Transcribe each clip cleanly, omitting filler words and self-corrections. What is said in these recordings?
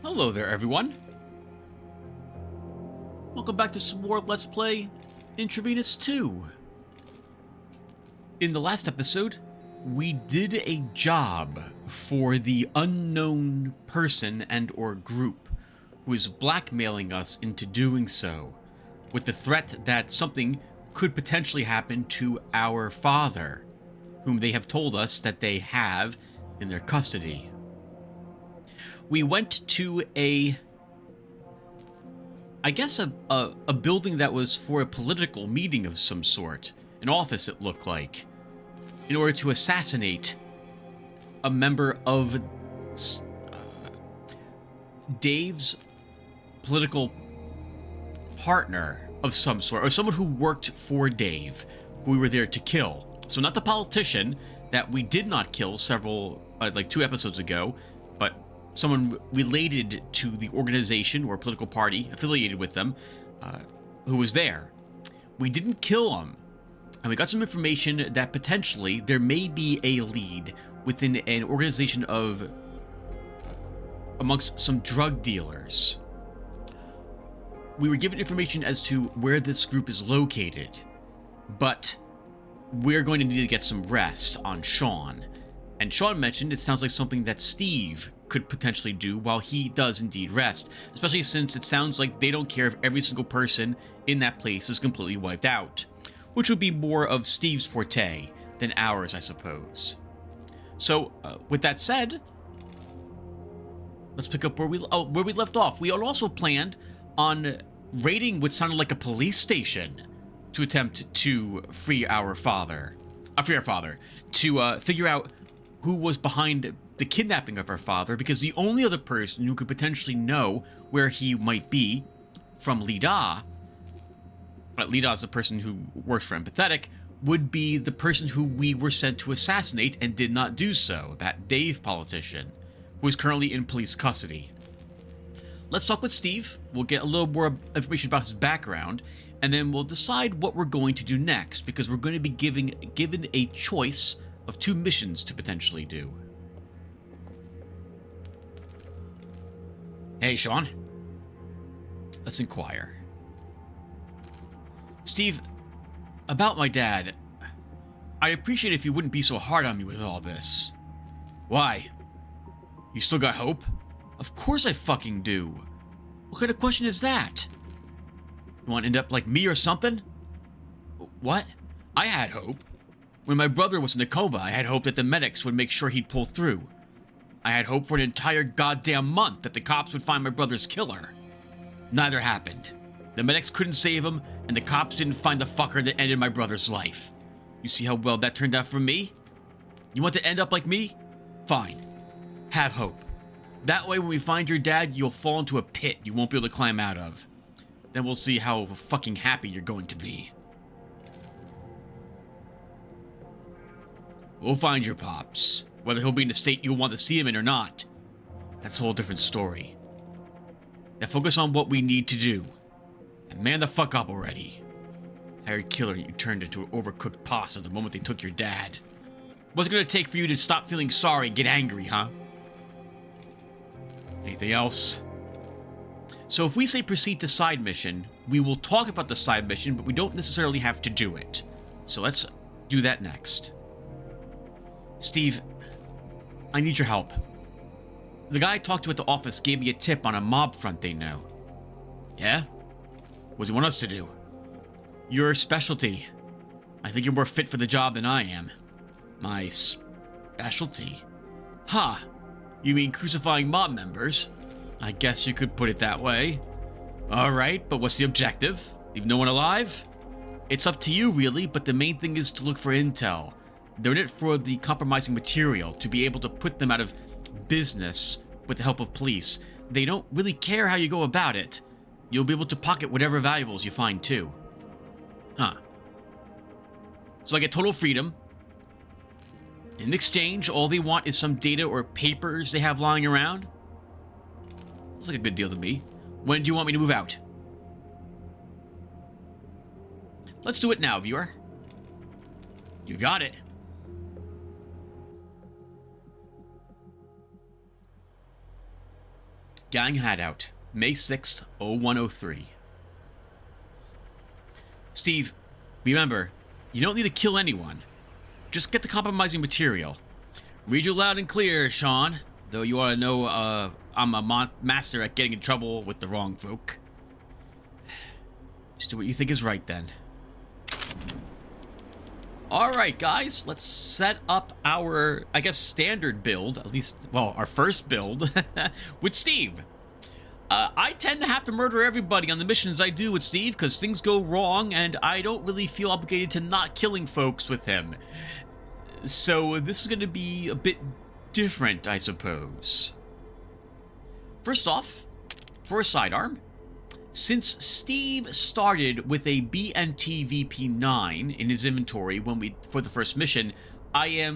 Hello there, everyone. Welcome back to some more Let's Play Intravenous 2. In the last episode, we did a job for the unknown person and or group who is blackmailing us into doing so, with the threat that something could potentially happen to our father, whom they have told us that they have in their custody. We went to a building that was for a political meeting of some sort. An office, it looked like. In order to assassinate a member of Dave's political partner of some sort. Or someone who worked for Dave, who we were there to kill. So not the politician that we did not kill several, like 2 episodes ago, but someone related to the organization or political party affiliated with them, who was there. We didn't kill him, and we got some information that potentially there may be a lead within an organization of amongst some drug dealers. We were given information as to where this group is located, but we're going to need to get some rest on Sean. And Sean mentioned it sounds like something that Steve could potentially do while he does indeed rest, especially since it sounds like they don't care if every single person in that place is completely wiped out, which would be more of Steve's forte than ours, I suppose. So, with that said, let's pick up where we left off. We had also planned on raiding what sounded like a police station to attempt to free our father, to figure out who was behind the kidnapping of our father, because the only other person who could potentially know where he might be from Lida, but Lida is the person who works for Empathetic, would be the person who we were sent to assassinate and did not do so, that Dave politician, who is currently in police custody. Let's talk with Steve, we'll get a little more information about his background, and then we'll decide what we're going to do next, because we're going to be given a choice of 2 missions to potentially do. Hey, Sean. Let's inquire. Steve, about my dad, I'd appreciate if you wouldn't be so hard on me with all this. Why? You still got hope? Of course I fucking do. What kind of question is that? You want to end up like me or something? What? I had hope. When my brother was in a coma, I had hope that the medics would make sure he'd pull through. I had hope for an entire goddamn month that the cops would find my brother's killer. Neither happened. The medics couldn't save him, and the cops didn't find the fucker that ended my brother's life. You see how well that turned out for me? You want to end up like me? Fine. Have hope. That way when we find your dad, you'll fall into a pit you won't be able to climb out of. Then we'll see how fucking happy you're going to be. We'll find your pops. Whether he'll be in the state you'll want to see him in or not, that's a whole different story. Now focus on what we need to do. And man the fuck up already. Hired killer, you turned into an overcooked pasta the moment they took your dad. What's it gonna take for you to stop feeling sorry and get angry, huh? Anything else? So if we say proceed to side mission, we will talk about the side mission, but we don't necessarily have to do it. So let's do that next. Steve, I need your help. The guy I talked to at the office gave me a tip on a mob front they know. Yeah? What does he want us to do? Your specialty. I think you're more fit for the job than I am. My specialty? Ha! Huh. You mean crucifying mob members? I guess you could put it that way. Alright, but what's the objective? Leave no one alive? It's up to you, really, but the main thing is to look for intel. They're in it for the compromising material, to be able to put them out of business with the help of police. They don't really care how you go about it. You'll be able to pocket whatever valuables you find, too. Huh. So I get total freedom. In exchange, all they want is some data or papers they have lying around. Sounds like a good deal to me. When do you want me to move out? Let's do it now, viewer. You got it. Gang Hideout, May 6th, 0103. Steve, remember, you don't need to kill anyone. Just get the compromising material. Read you loud and clear, Sean. Though you ought to know I'm a master at getting in trouble with the wrong folk. Just do what you think is right, then. Alright, guys. Let's set up our, I guess, standard build. At least, well, our first build with Steve. I tend to have to murder everybody on the missions I do with Steve because things go wrong and I don't really feel obligated to not killing folks with him. So this is going to be a bit different, I suppose. First off, for a sidearm, since Steve started with a BNT VP9 in his inventory for the first mission, I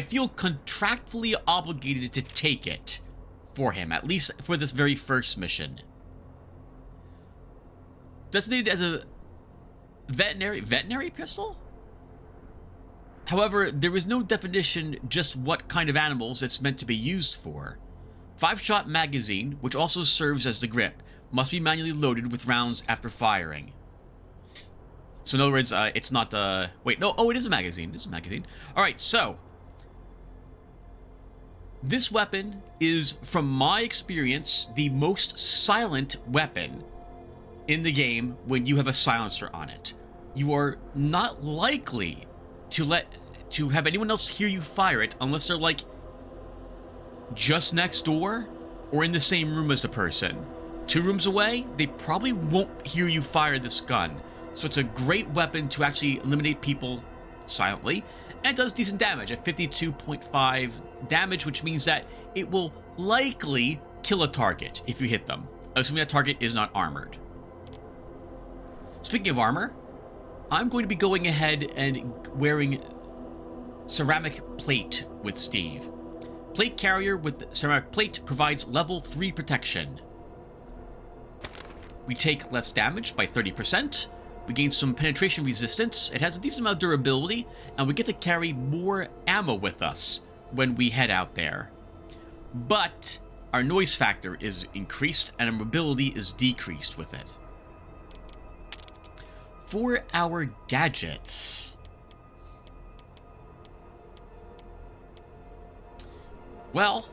feel contractually obligated to take it for him, at least for this very first mission. Designated as a veterinary pistol? However, there is no definition just what kind of animals it's meant to be used for. 5-shot magazine, which also serves as the grip, must be manually loaded with rounds after firing. So in other words, it's not wait, no, oh, it is a magazine. It is a magazine. Alright, so this weapon is, from my experience, the most silent weapon in the game when you have a silencer on it. You are not likely to have anyone else hear you fire it unless they're like just next door or in the same room as the person. 2 rooms away, they probably won't hear you fire this gun. So it's a great weapon to actually eliminate people silently, and it does decent damage at 52.5 damage, which means that it will likely kill a target if you hit them, assuming that target is not armored. Speaking of armor, I'm going to be going ahead and wearing ceramic plate with Steve. Plate carrier with ceramic plate provides level 3 protection. We take less damage by 30%. We gain some penetration resistance. It has a decent amount of durability, and we get to carry more ammo with us when we head out there. But our noise factor is increased, and our mobility is decreased with it. For our gadgets, well,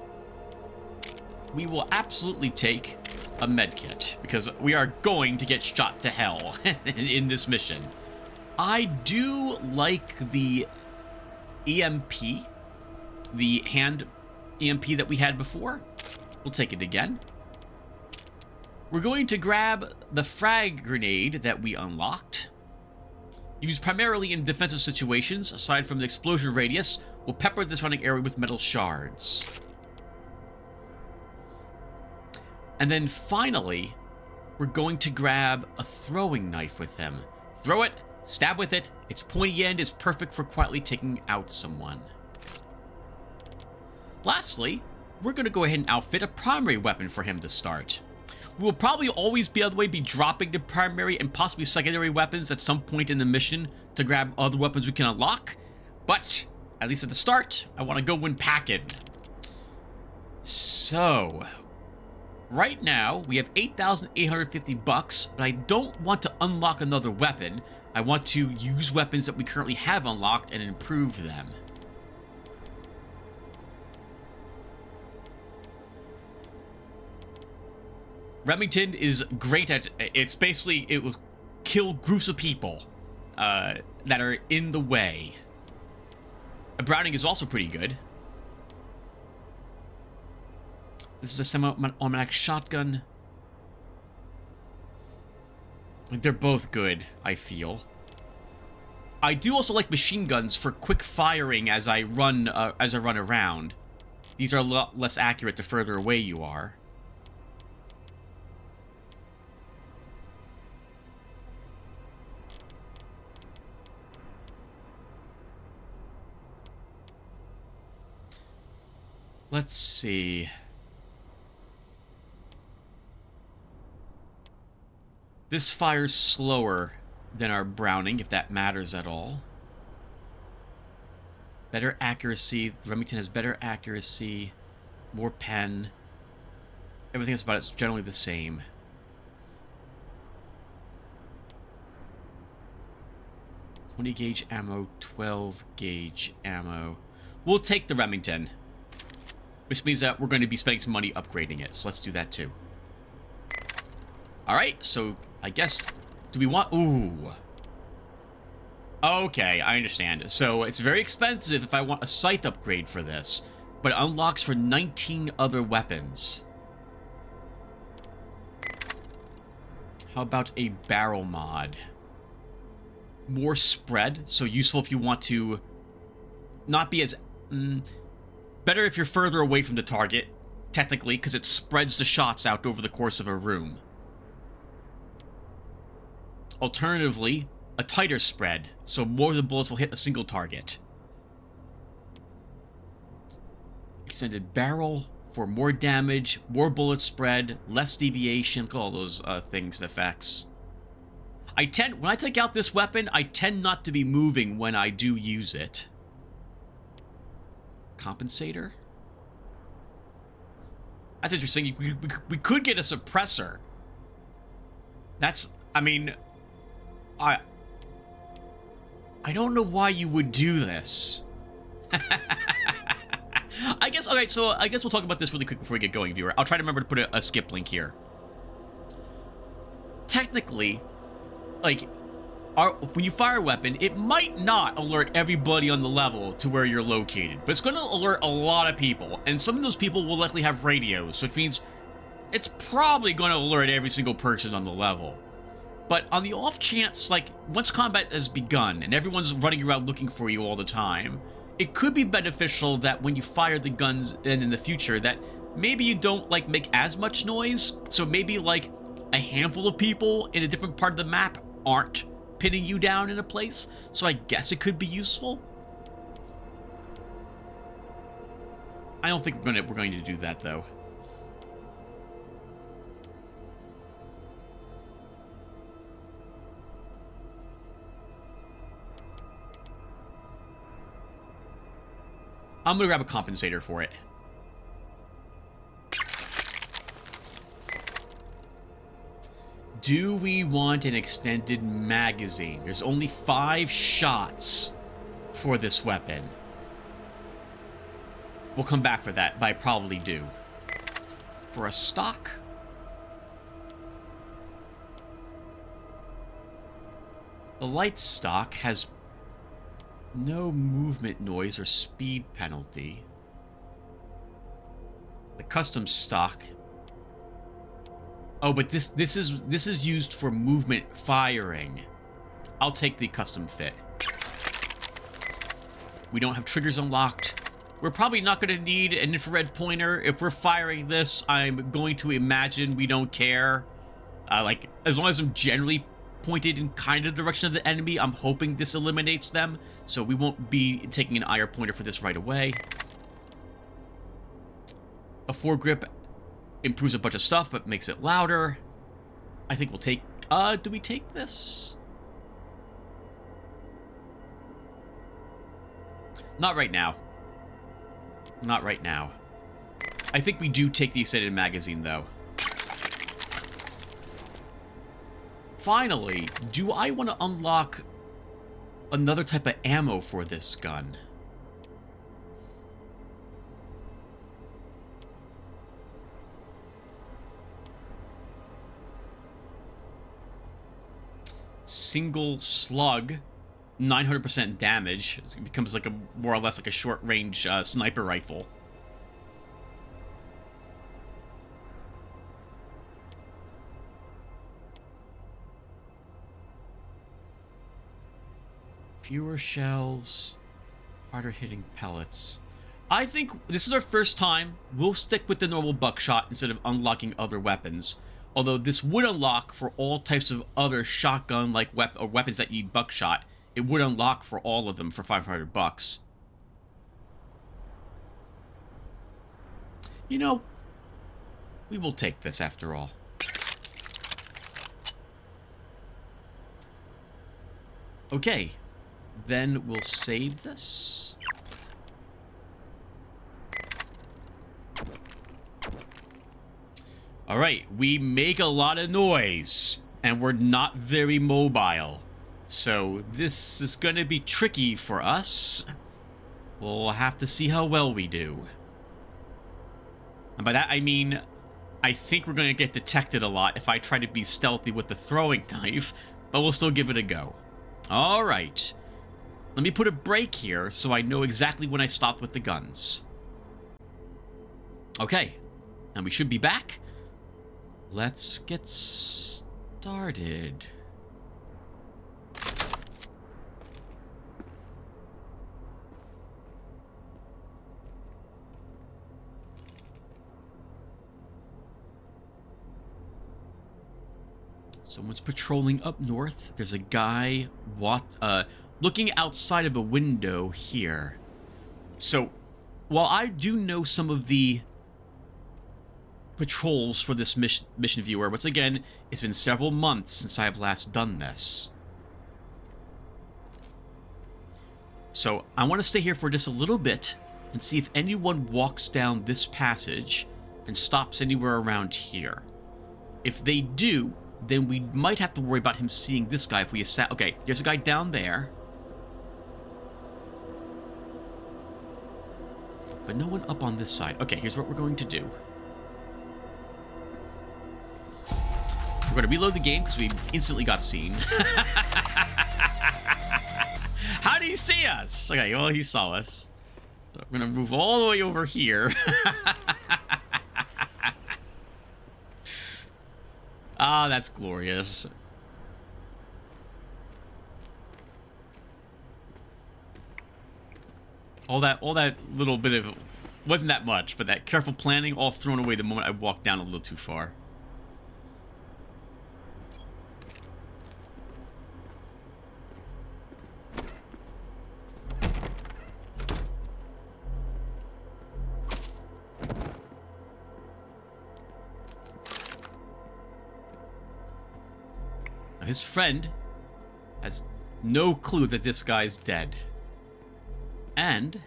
we will absolutely take a medkit, because we are going to get shot to hell in this mission. I do like the EMP, the hand EMP that we had before. We'll take it again. We're going to grab the frag grenade that we unlocked. Used primarily in defensive situations, aside from the explosion radius, we'll pepper the surrounding area with metal shards. And then finally, we're going to grab a throwing knife with him. Throw it, stab with it, its pointy end is perfect for quietly taking out someone. Lastly, we're going to go ahead and outfit a primary weapon for him to start. We will probably always be, by the way, be dropping the primary and possibly secondary weapons at some point in the mission to grab other weapons we can unlock. But, at least at the start, I want to go in packing. So, right now, we have 8,850 bucks, but I don't want to unlock another weapon. I want to use weapons that we currently have unlocked and improve them. Remington is great at, it's basically, it will kill groups of people that are in the way. A Browning is also pretty good. This is a semi-automatic shotgun. They're both good, I feel. I do also like machine guns for quick firing as I run around. These are a lot less accurate the further away you are. Let's see. This fires slower than our Browning, if that matters at all. Better accuracy. Remington has better accuracy. More pen. Everything else about it's generally the same. .20 gauge ammo, 12 gauge ammo. We'll take the Remington, which means that we're going to be spending some money upgrading it. So let's do that too. All right, so I guess, do we want... Ooh. Okay, I understand. So it's very expensive if I want a sight upgrade for this, but it unlocks for 19 other weapons. How about a barrel mod? More spread, so useful if you want to not be as... better if you're further away from the target, technically, because it spreads the shots out over the course of a room. Alternatively, a tighter spread, so more of the bullets will hit a single target. Extended barrel for more damage, more bullet spread, less deviation. Look at all those things and effects. When I take out this weapon, I tend not to be moving when I do use it. Compensator? That's interesting. We could get a suppressor. That's... I mean... I don't know why you would do this. I guess... Okay, so I guess we'll talk about this really quick before we get going, viewer. I'll try to remember to put a skip link here. Technically... Like, when you fire a weapon, it might not alert everybody on the level to where you're located, but it's going to alert a lot of people, and some of those people will likely have radios, which means it's probably going to alert every single person on the level. But on the off chance, like, once combat has begun and everyone's running around looking for you all the time, it could be beneficial that when you fire the guns in the future, that maybe you don't, like, make as much noise, so maybe, like, a handful of people in a different part of the map aren't pinning you down in a place, so I guess it could be useful. I don't think we're going to do that, though. I'm gonna grab a compensator for it. Do we want an extended magazine? There's only 5 shots for this weapon. We'll come back for that, but I probably do. For a stock? The light stock has no movement noise or speed penalty. The custom stock... Oh, but this is used for movement firing. I'll take the custom fit. We don't have triggers unlocked. We're probably not going to need an infrared pointer. If we're firing this, I'm going to imagine we don't care. Like, as long as I'm generally pointed in kind of the direction of the enemy, I'm hoping this eliminates them. So we won't be taking an IR pointer for this right away. A foregrip improves a bunch of stuff, but makes it louder. I think we'll take... do we take this? Not right now. Not right now. I think we do take the extended magazine, though. Finally, do I want to unlock another type of ammo for this gun? Single slug, 900% damage. It becomes like a more or less like a short-range sniper rifle. Fewer shells, harder hitting pellets. I think this is our first time. We'll stick with the normal buckshot instead of unlocking other weapons. Although this would unlock for all types of other shotgun-like weapons that need buckshot. It would unlock for all of them for $500. You know, we will take this after all. Okay, then we'll save this. Alright, we make a lot of noise, and we're not very mobile. So this is gonna be tricky for us. We'll have to see how well we do. And by that I mean, I think we're gonna get detected a lot if I try to be stealthy with the throwing knife, but we'll still give it a go. Alright. Let me put a break here so I know exactly when I stopped with the guns. Okay, and we should be back. Let's get started. Someone's patrolling up north. There's a guy looking outside of a window here. So, while I do know some of the patrols for this mission viewer, once again, it's been several months since I have last done this. So, I want to stay here for just a little bit and see if anyone walks down this passage and stops anywhere around here. If they do, then we might have to worry about him seeing this guy if we okay, there's a guy down there. But no one up on this side. Okay, here's what we're going to do. We're going to reload the game because we instantly got seen. How did he see us? Okay, well, he saw us. So we're going to move all the way over here. Ah, that's glorious. All that little bit of... wasn't that much, but that careful planning all thrown away the moment I walked down a little too far. His friend has no clue that this guy's dead. And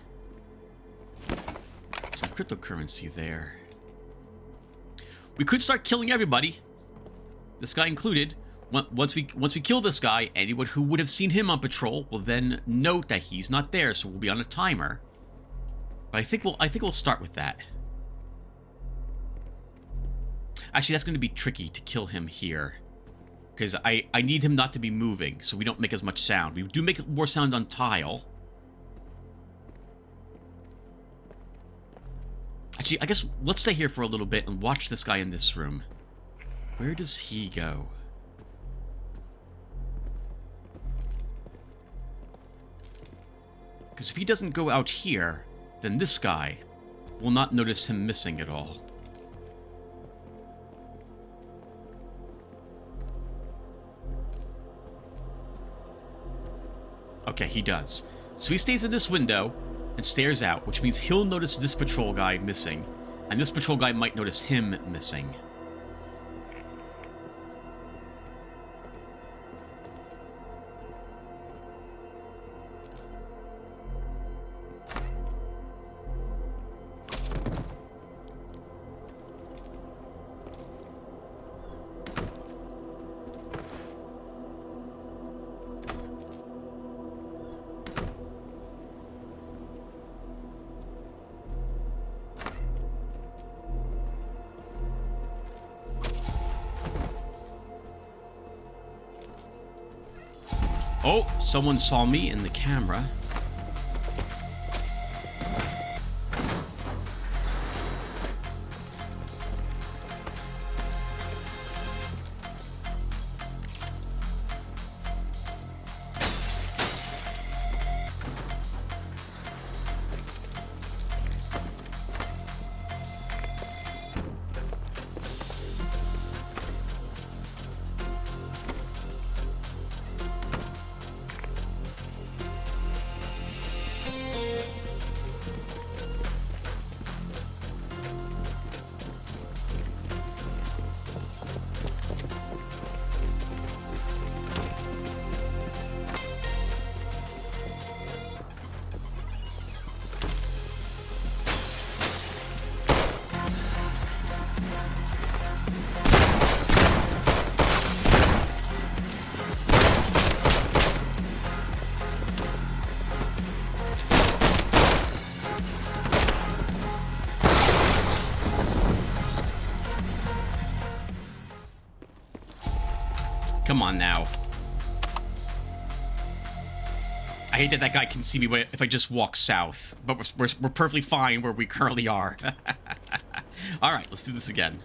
some cryptocurrency there. We could start killing everybody, this guy included. Once we kill this guy, anyone who would have seen him on patrol will then note that he's not there, so we'll be on a timer. But I think we'll start with that. Actually, that's going to be tricky to kill him here. Because I need him not to be moving, so we don't make as much sound. We do make more sound on tile. Actually, I guess let's stay here for a little bit and watch this guy in this room. Where does he go? Because if he doesn't go out here, then this guy will not notice him missing at all. Okay, he does. So he stays in this window and stares out, which means he'll notice this patrol guy missing, and this patrol guy might notice him missing. Oh, someone saw me in the camera. Come on now. I hate that that guy can see me if I just walk south, but we're perfectly fine where we currently are. All right, let's do this again.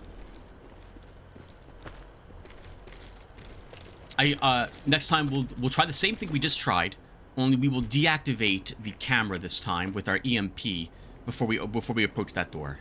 Next time we'll try the same thing we just tried, only we will deactivate the camera this time with our EMP before we approach that door.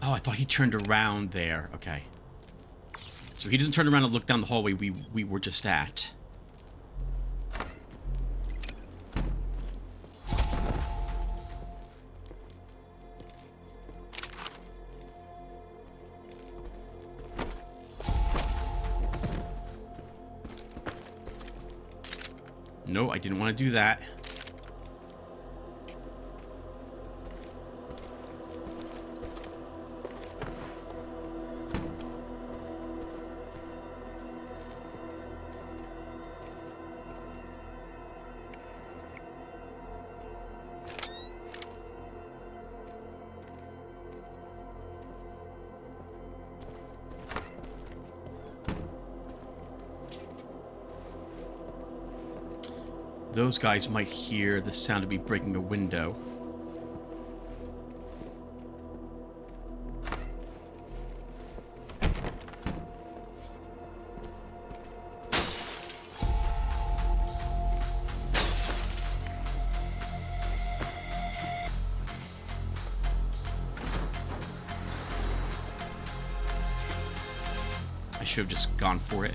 Oh, I thought he turned around there. Okay. So he doesn't turn around and look down the hallway we were just at. No, I didn't want to do that. Those guys might hear the sound of me breaking a window. I should have just gone for it.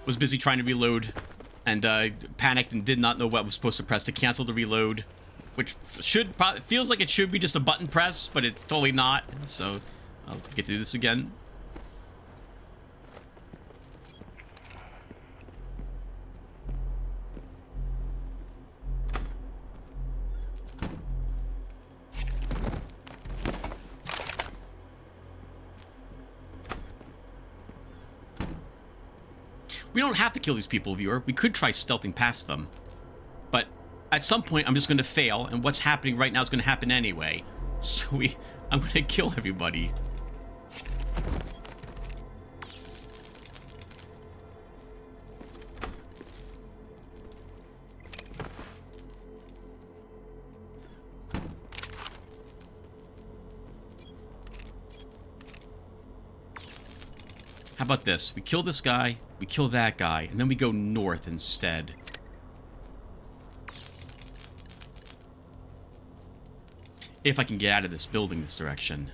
Was busy trying to reload and panicked and did not know what was supposed to press to cancel the reload, which feels like it should be just a button press, but it's totally not. So I'll get to do this again. We don't have to kill these people, viewer. We could try stealthing past them. But at some point, I'm just going to fail, and what's happening right now is going to happen anyway. So I'm going to kill everybody. How about this? We kill this guy, we kill that guy, and then we go north instead. If I can get out of this building this direction.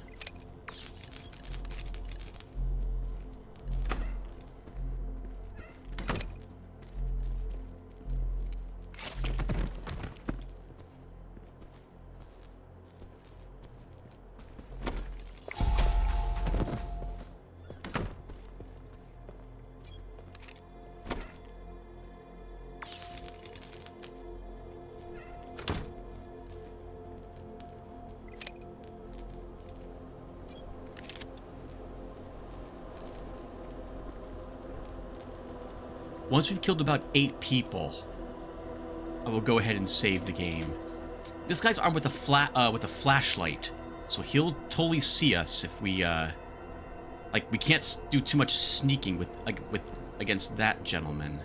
Once we've killed about 8 people, I will go ahead and save the game. This guy's armed with a flashlight, so he'll totally see us if we like we can't do too much sneaking with against that gentleman.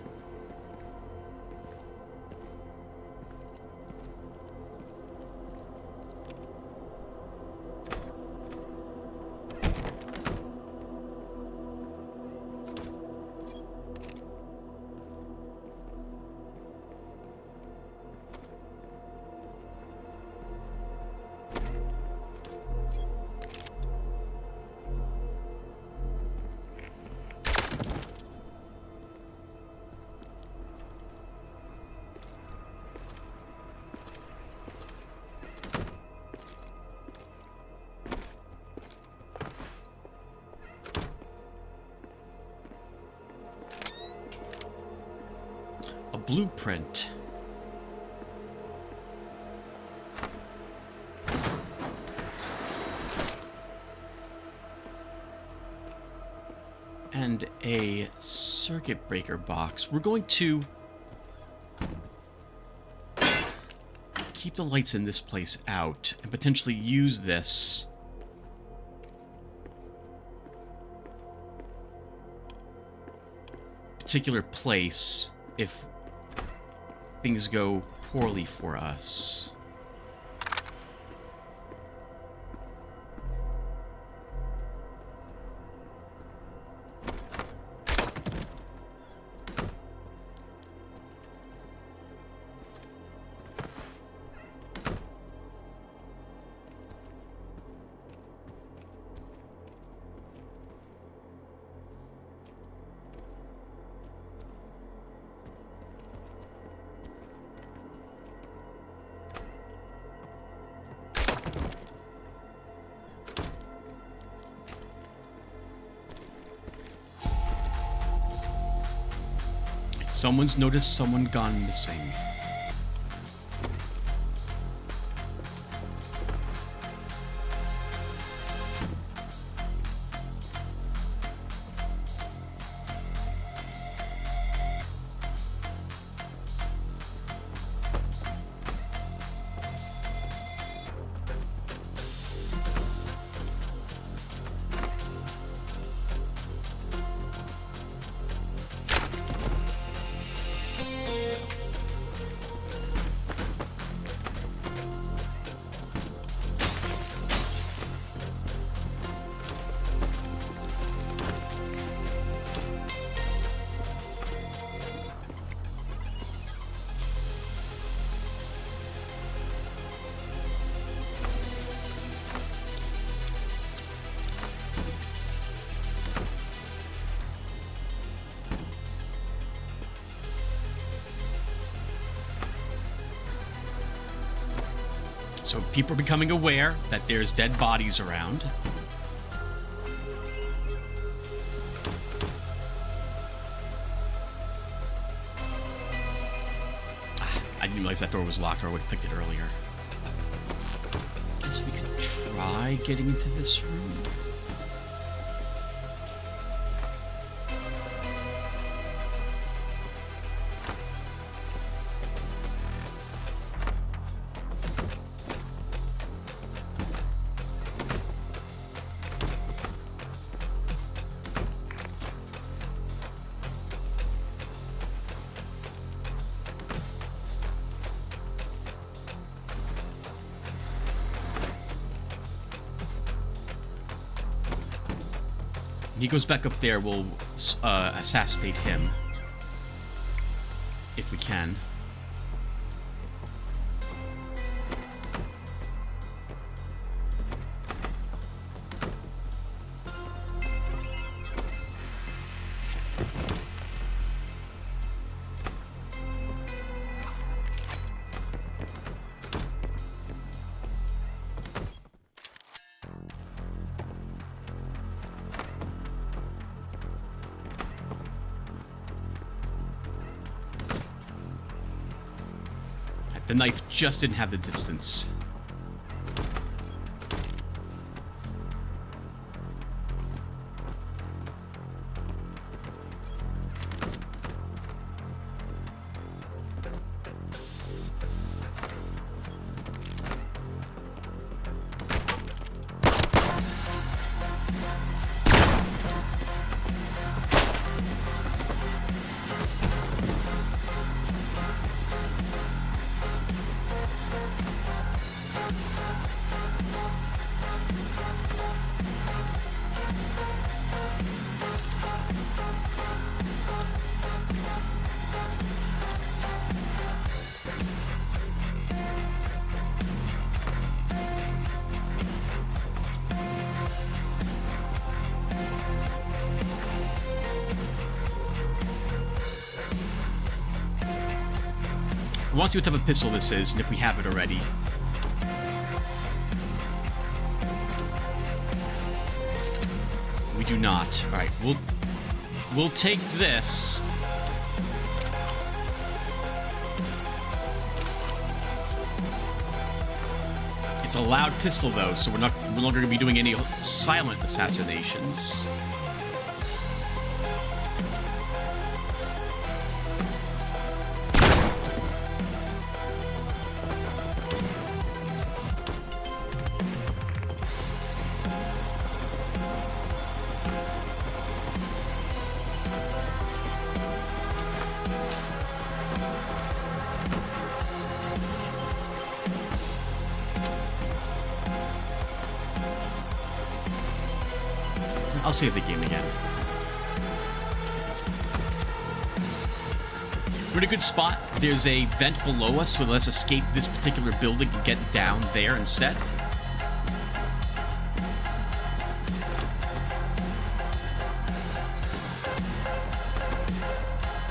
Blueprint. And a circuit breaker box. We're going to keep the lights in this place out and potentially use this particular place if things go poorly for us. Someone's noticed someone gone missing. So people are becoming aware that there's dead bodies around. I didn't realize that door was locked, or I would have picked it earlier. Guess we could try getting into this room. He goes back up there, we'll assassinate him. If we can. The knife just didn't have the distance. want to see what type of pistol this is, and if we have it already. We do not. All right, we'll take this. It's a loud pistol, though, so we're no longer going to be doing any silent assassinations. I'll save the game again. We're in a good spot. There's a vent below us, so let's escape this particular building and get down there instead.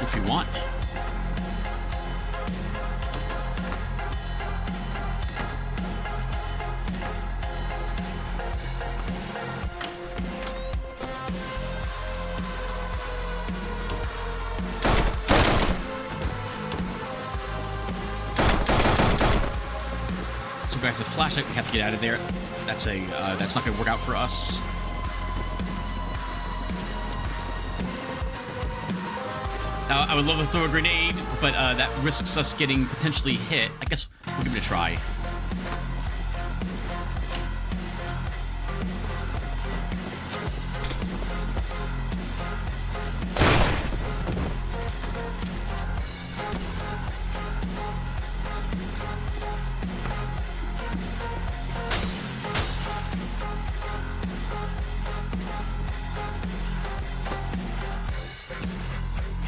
Which we want. Guys, a flashlight, we have to get out of there. That's not gonna work out for us. I would love to throw a grenade, but that risks us getting potentially hit. I guess we'll give it a try.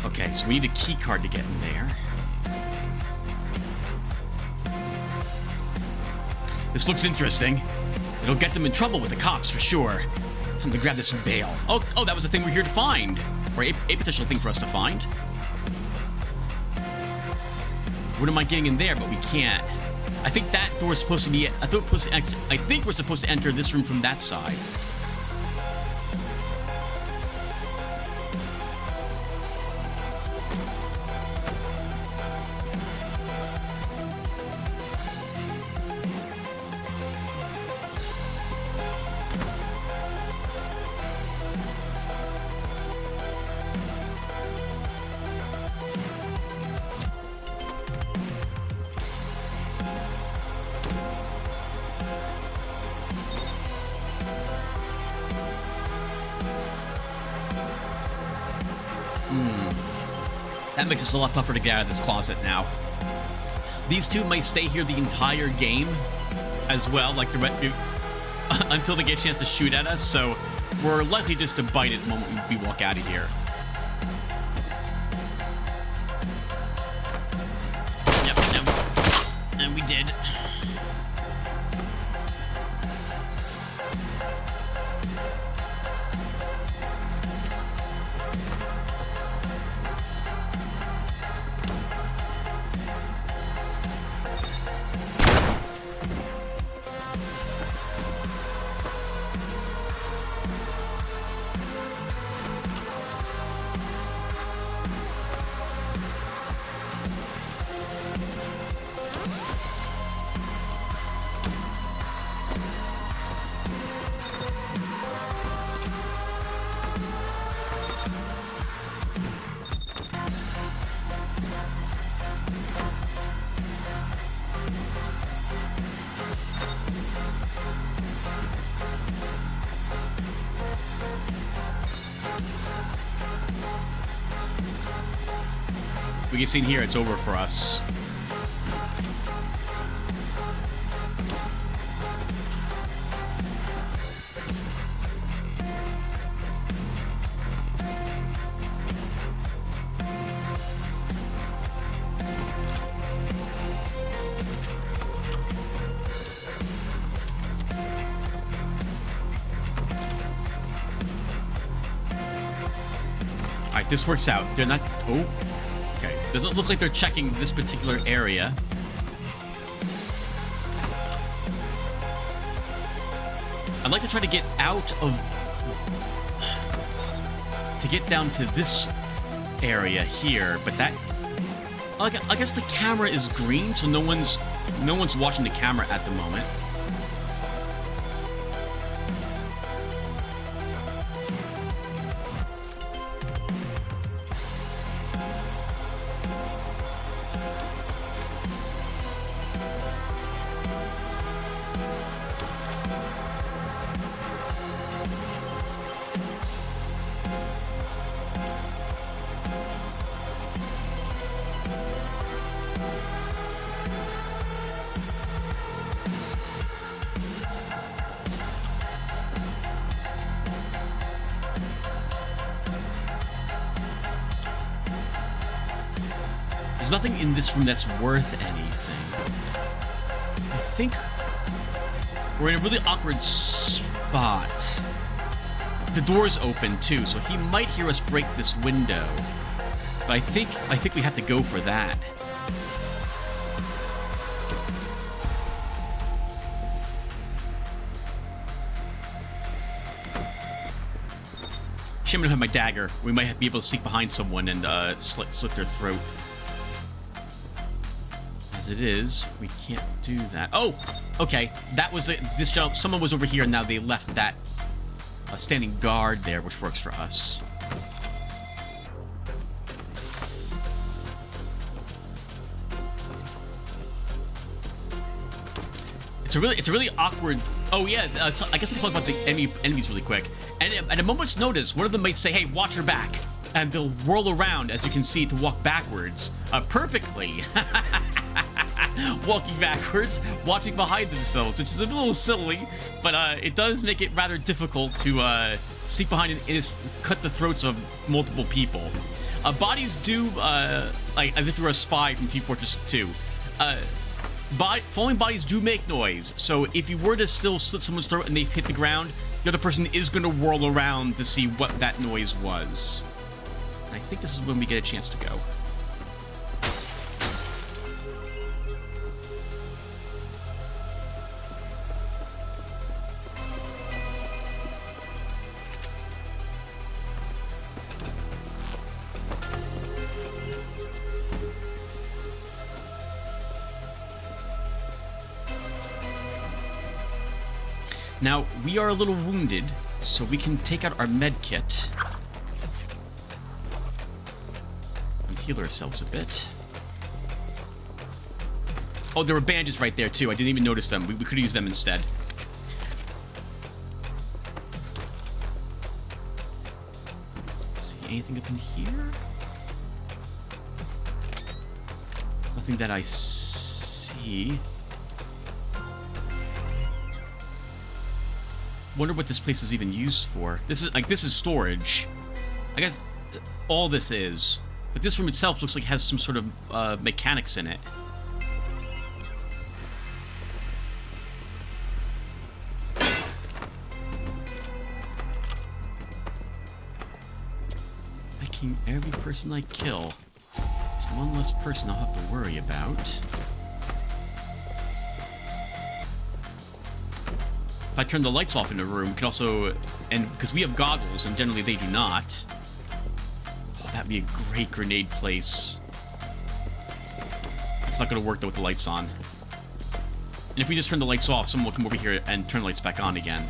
Okay, so we need a key card to get in there. This looks interesting. It'll get them in trouble with the cops for sure. I'm gonna grab this and bail. Oh, that was the thing we're here to find. Or a potential thing for us to find. Wouldn't mind getting in there, but we can't. I think that door's supposed to be. I think we're supposed to enter this room from that side. That makes us a lot tougher to get out of this closet now. These two might stay here the entire game as well, like until they get a chance to shoot at us, so we're likely just to bite it the moment we walk out of here. Yep, and we did. We get seen here, it's over for us. Alright, this works out. They're not... Oh. Okay. Doesn't look like they're checking this particular area. I'd like to try to get out of... to get down to this area here, but that... I guess the camera is green, so no one's watching the camera at the moment. There's nothing in this room that's worth anything. I think we're in a really awkward spot. The door's open too, so he might hear us break this window. But I think we have to go for that. Shame I don't have my dagger. We might be able to sneak behind someone and slit their throat. As it is, we can't do that. Oh, okay. That was this jump. Someone was over here, and now they left that standing guard there, which works for us. It's a really awkward. Oh yeah, I guess we'll talk about the enemies really quick. And at a moment's notice, one of them might say, "Hey, watch your back," and they'll whirl around, as you can see, to walk backwards perfectly. Walking backwards, watching behind themselves, which is a little silly, but it does make it rather difficult to sneak behind and cut the throats of multiple people. Bodies do, like as if you were a spy from Team Fortress 2. Falling bodies do make noise, so if you were to still slit someone's throat and they've hit the ground, the other person is going to whirl around to see what that noise was. And I think this is when we get a chance to go. Now, we are a little wounded, so we can take out our med kit and heal ourselves a bit. Oh, there were bandages right there, too. I didn't even notice them. We could use them instead. Let's see, anything up in here? Nothing that I see. Wonder what this place is even used for. This is storage. I guess all this is. But this room itself looks like it has some sort of mechanics in it. Making every person I kill. It's one less person I'll have to worry about. If I turn the lights off in the room, we can also, and because we have goggles, and generally they do not. Oh, that'd be a great grenade place. It's not going to work though with the lights on. And if we just turn the lights off, someone will come over here and turn the lights back on again.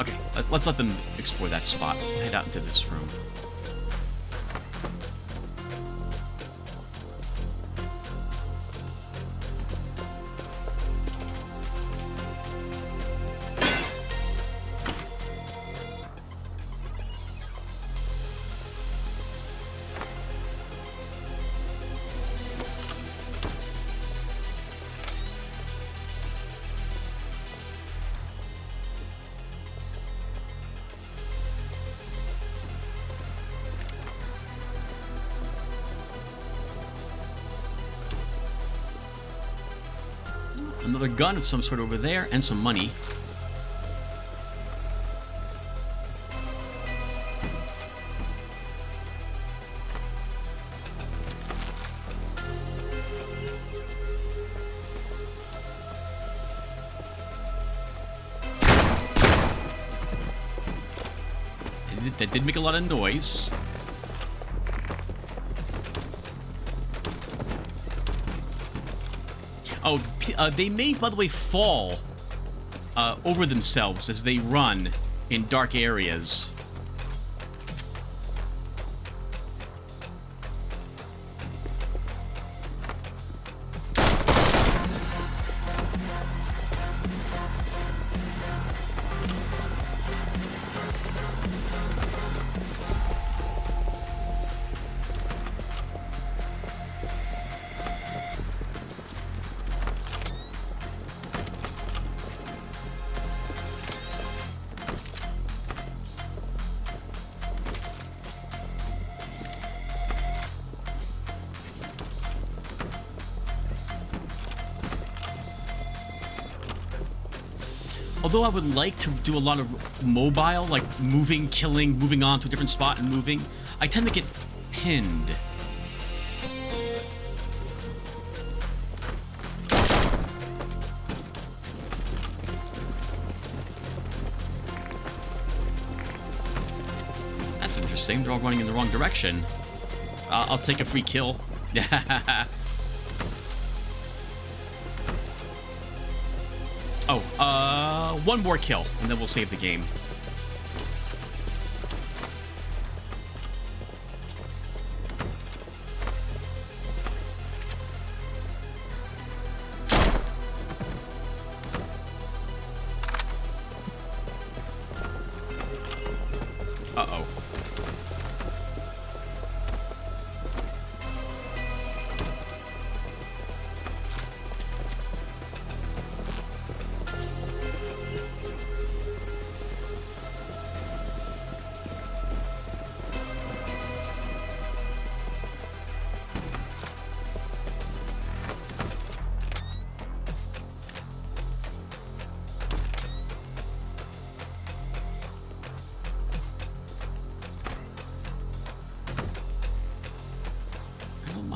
Okay, let's let them explore that spot. We'll head out into this room. Another gun of some sort over there, and some money. That did make a lot of noise. Oh, they may, by the way, fall over themselves as they run in dark areas. Although I would like to do a lot of mobile, like moving, killing, moving on to a different spot and moving, I tend to get pinned. That's interesting. They're all running in the wrong direction. I'll take a free kill. Oh, one more kill, and then we'll save the game. Uh-oh.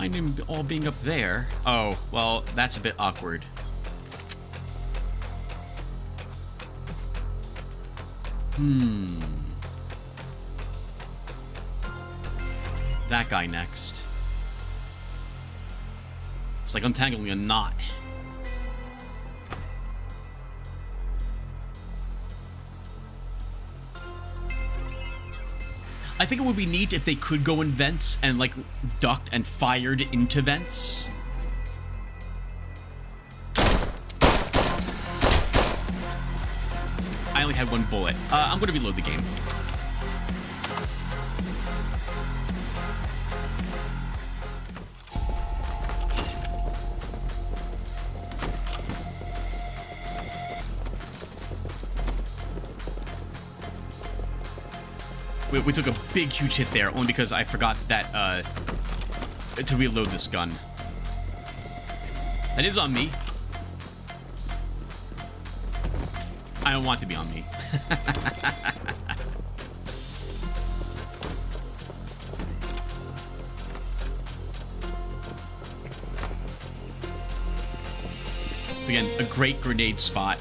Him all being up there. Oh, well, that's a bit awkward. That guy next. It's like untangling a knot. I think it would be neat if they could go in vents and, like, ducked and fired into vents. I only had one bullet. I'm going to reload the game. We took a big, huge hit there, only because I forgot that, to reload this gun. That is on me. I don't want it to be on me. It's, again, a great grenade spot.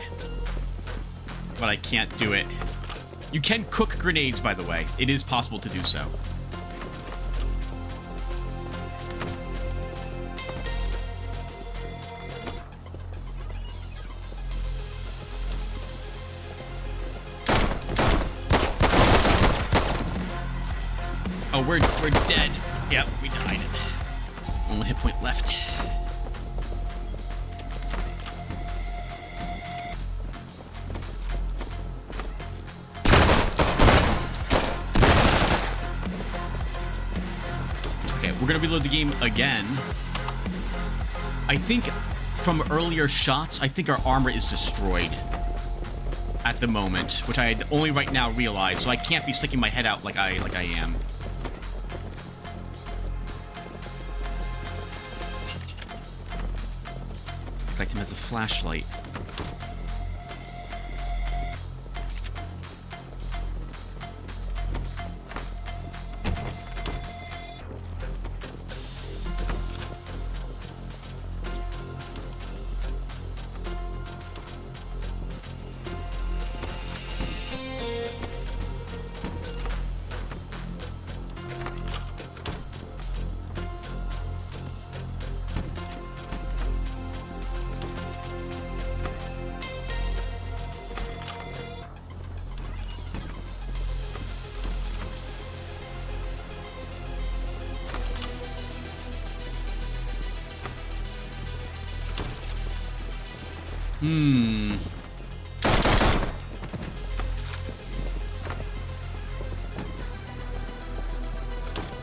But I can't do it. You can cook grenades, by the way. It is possible to do so. Oh, we're dead. Yep, we died. One hit point left. We're going to reload the game again. I think from earlier shots, I think our armor is destroyed at the moment, which I only right now realize, so I can't be sticking my head out like I am. Collect him as a flashlight.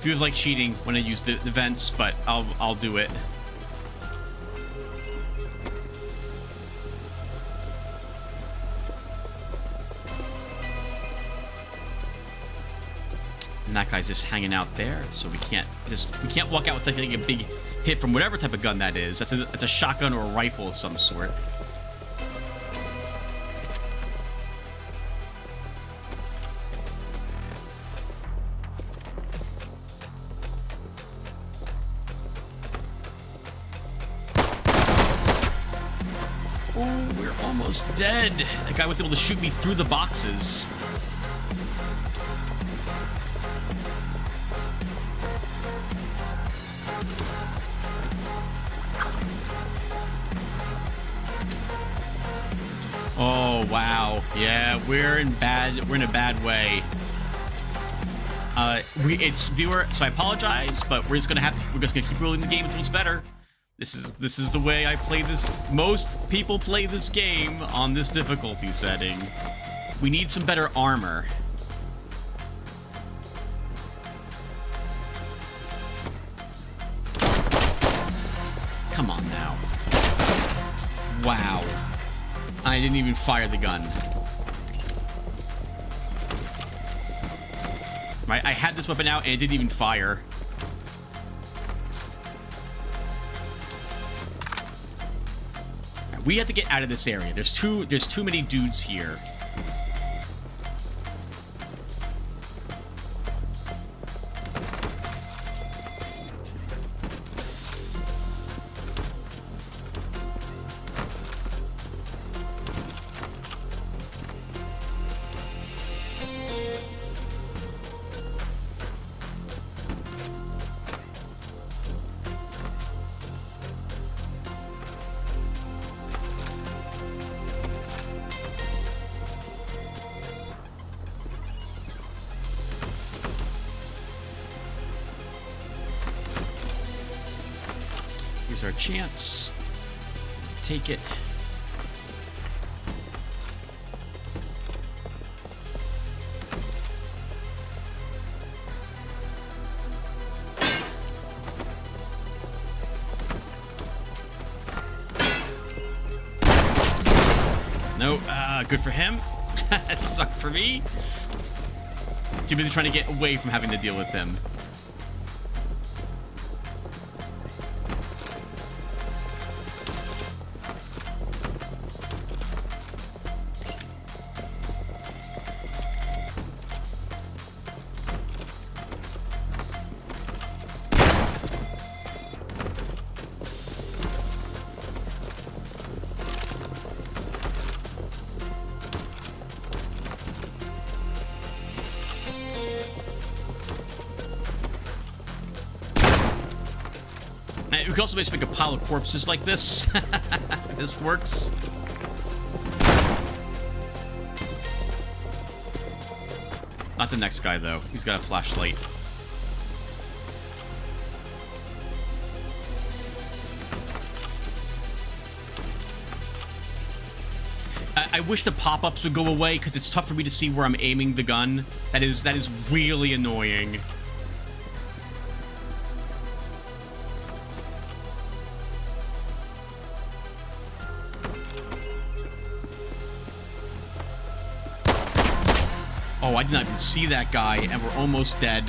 Feels like cheating when I use the vents, but I'll do it. And that guy's just hanging out there, so we can't walk out with like a big hit from whatever type of gun that is. That's a shotgun or a rifle of some sort. Oh, we're almost dead. That guy was able to shoot me through the boxes. Oh wow, yeah, we're in a bad way. It's viewer, so I apologize, but we're just gonna keep rolling the game until it's better. This is the way I play this. Most people play this game on this difficulty setting. We need some better armor. Come on now. Wow. I didn't even fire the gun. Right, I had this weapon out and it didn't even fire. Right, we have to get out of this area. There's too many dudes here. Here's our chance. Take it. No, good for him. That sucked for me. Too busy trying to get away from having to deal with him. We can also just make a pile of corpses like this. This works. Not the next guy, though. He's got a flashlight. I wish the pop-ups would go away, because it's tough for me to see where I'm aiming the gun. That is really annoying. Oh, I did not even see that guy, and we're almost dead.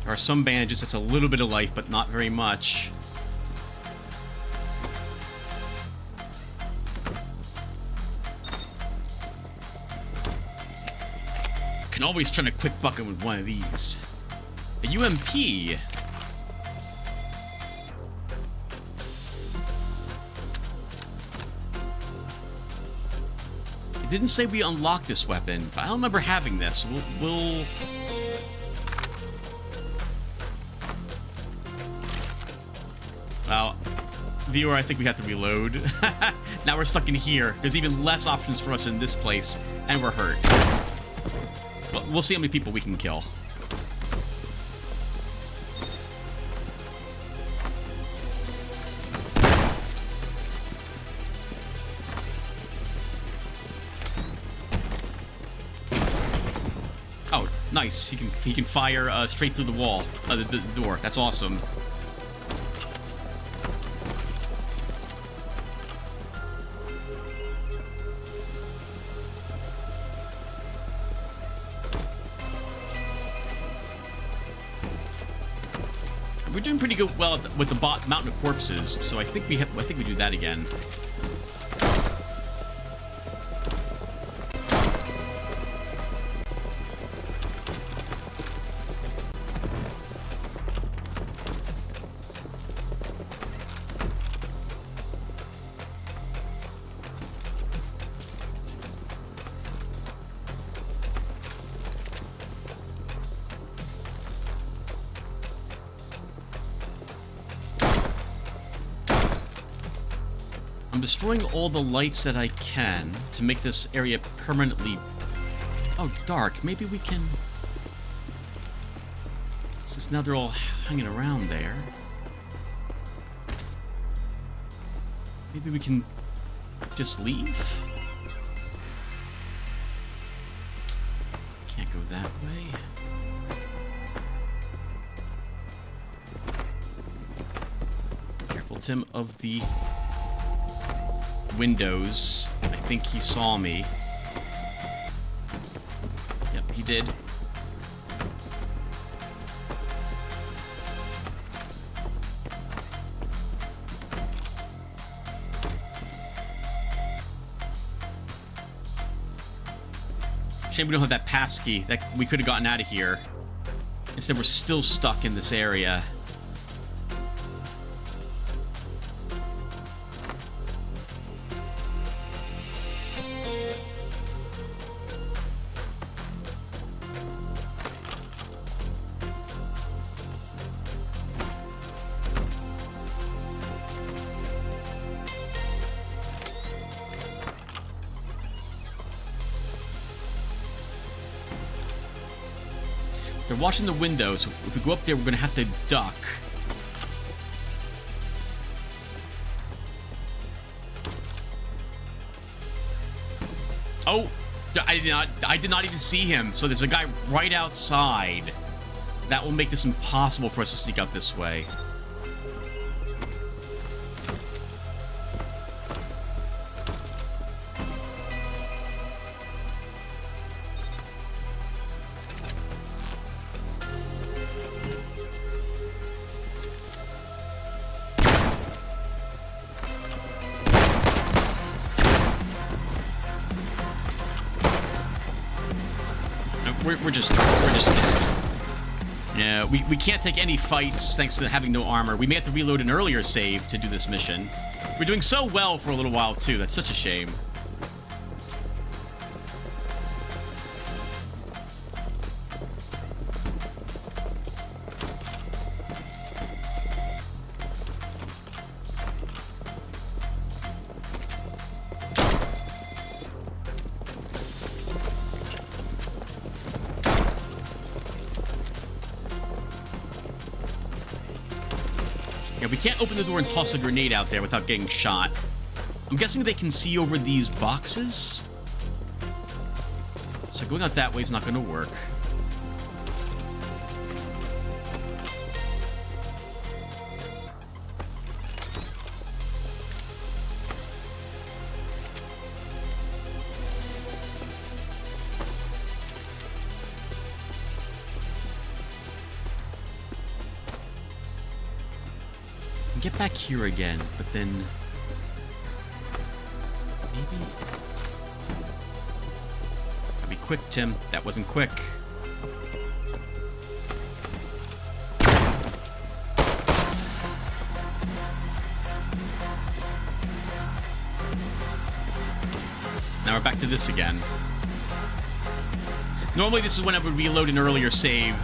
There are some bandages that's a little bit of life, but not very much. Can always try to quick bucket with one of these. A UMP. It didn't say we unlocked this weapon, but I don't remember having this. We'll... Well, Viewer, I think we have to reload. Now we're stuck in here. There's even less options for us in this place, and we're hurt. But we'll see how many people we can kill. Oh, nice. He can fire straight through the wall, the door. That's awesome. We're doing pretty good with the mountain of corpses, so I think we do that again. I'm destroying all the lights that I can to make this area permanently... Oh, dark. Maybe we can... Since now they're all hanging around there. Maybe we can just leave? Can't go that way. Careful, Tim, of the... windows. I think he saw me. Yep, he did. Shame we don't have that passkey. That we could have gotten out of here. Instead, we're still stuck in this area. They're watching the windows. So if we go up there, we're going to have to duck. Oh, I did not even see him. So there's a guy right outside. That will make this impossible for us to sneak out this way. We're just yeah, we can't take any fights thanks to having no armor. We may have to reload an earlier save to do this mission. We're doing so well for a little while too. That's such a shame. We can't open the door and toss a grenade out there without getting shot. I'm guessing they can see over these boxes. So going out that way is not going to work. Get back here again, but then maybe I'll be quick, Tim. That wasn't quick. Now we're back to this again. Normally this is when I would reload an earlier save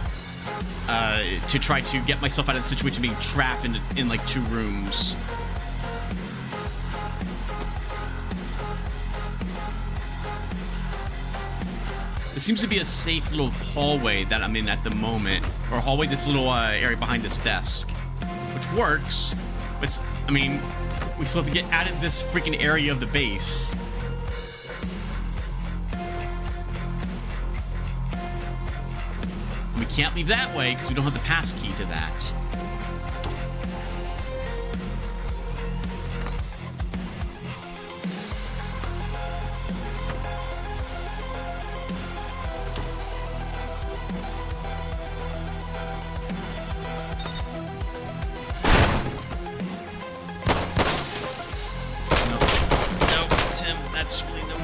to try to get myself out of the situation of being trapped in like 2 rooms. There seems to be a safe little hallway that I'm in at the moment. Or hallway, this little area behind this desk. Which works. But, I mean, we still have to get out of this freaking area of the base. We can't leave that way because we don't have the pass key to that.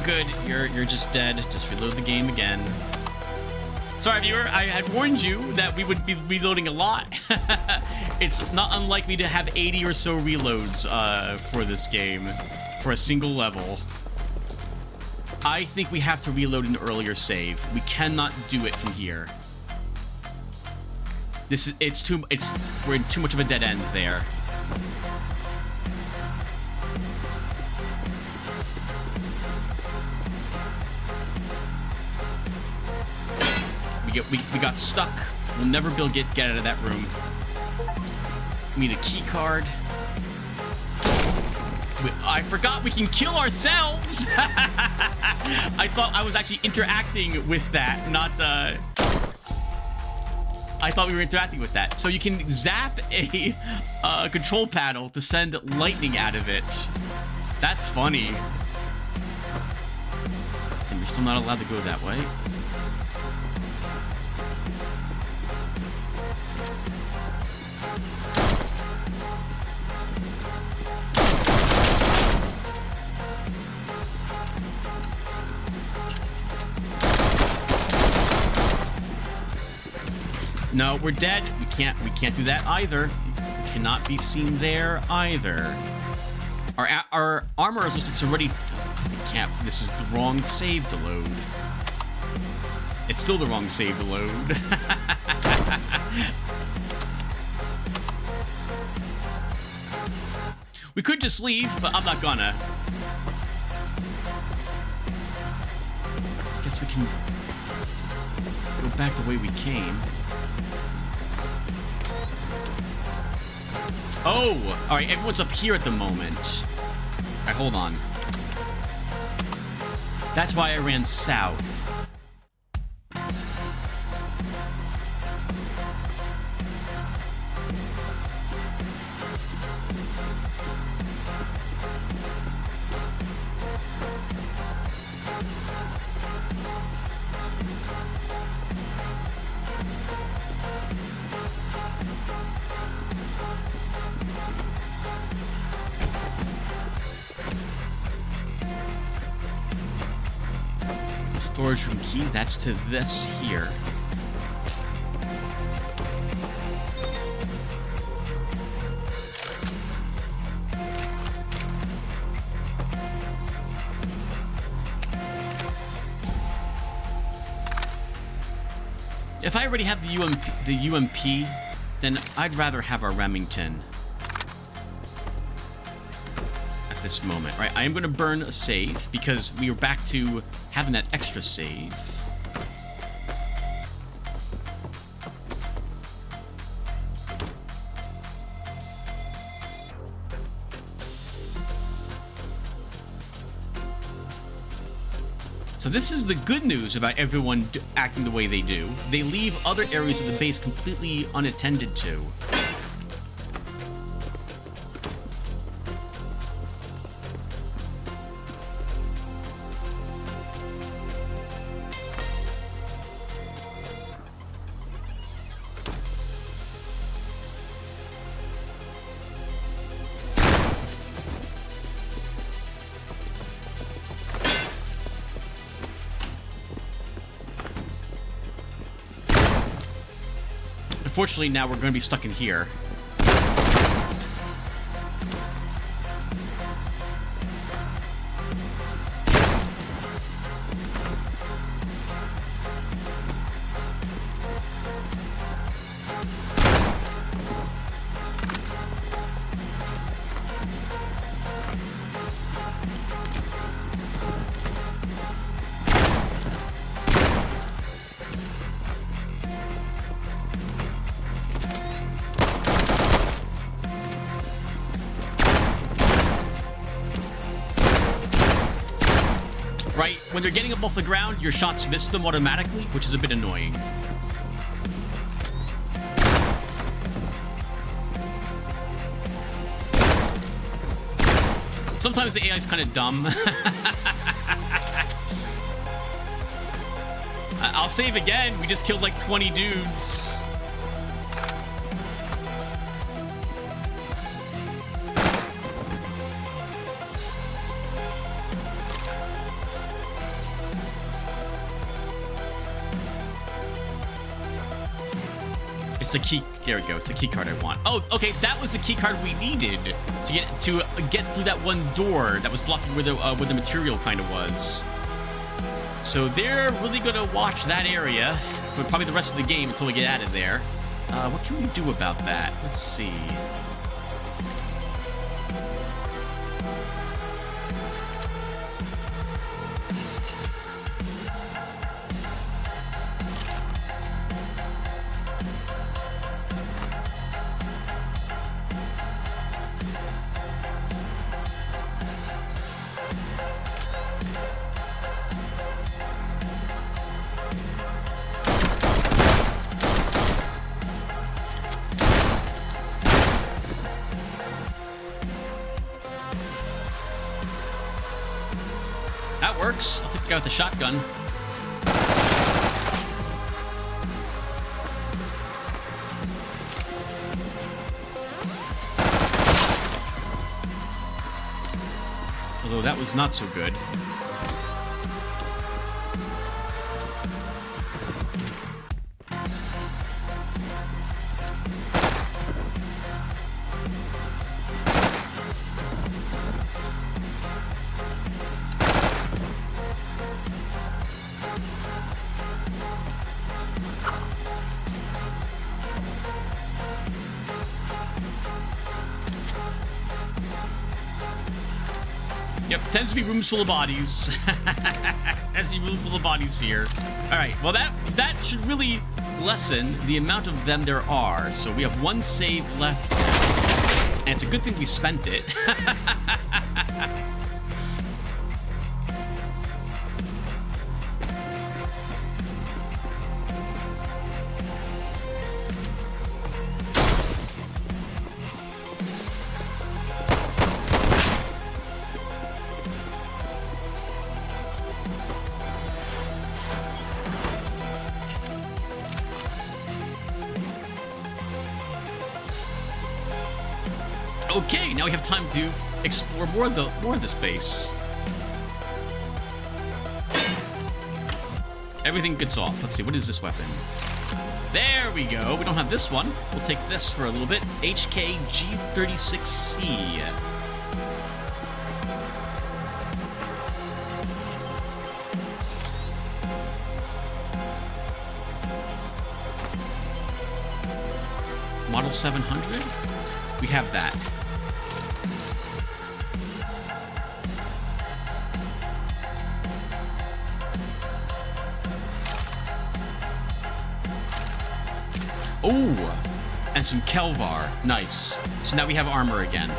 Good. You're just dead. Just reload the game again. Sorry, viewer. I had warned you that we would be reloading a lot. It's not unlikely to have 80 or so reloads for this game for a single level. I think we have to reload an earlier save. We cannot do it from here. We're in too much of a dead end there. We got stuck. We'll never be able to get out of that room. We need a key card. I forgot we can kill ourselves. I thought I was actually interacting with that, not I thought we were interacting with that. So you can zap a control panel to send lightning out of it. That's funny. And we're still not allowed to go that way. No, we're dead. We can't do that either. We cannot be seen there either. Our armor looks like it's already. We can't. This is the wrong save to load. It's still the wrong save to load. We could just leave, but I'm not gonna. Guess we can go back the way we came. Oh! Alright, everyone's up here at the moment. Alright, hold on. That's why I ran south. Storage room key, that's to this here. If I already have the UMP, then I'd rather have our Remington at this moment, right? I am going to burn a save because we are back to having that extra save. So this is the good news about everyone acting the way they do. They leave other areas of the base completely unattended to. Unfortunately, now we're going to be stuck in here. right? When they're getting up off the ground, your shots miss them automatically, which is a bit annoying. Sometimes the AI is kind of dumb. I'll save again. We just killed like 20 dudes. It's the key. There we go. It's the key card I want. Oh, okay. That was the key card we needed to get through that one door that was blocking where the material kind of was. So they're really gonna watch that area for probably the rest of the game until we get out of there. What can we do about that? Let's see. That works. I'll take the guy with the shotgun. Although that was not so good. Yep, tends to be rooms full of bodies. Tends to be rooms full of bodies here. All right, well that should really lessen the amount of them there are. So we have one save left, and it's a good thing we spent it. Okay, now we have time to explore more of this base. Everything gets off. Let's see, what is this weapon? There we go. We don't have this one. We'll take this for a little bit. HKG36C. Model 700? We have that. Oh, and some Kelvar. Nice. So now we have armor again.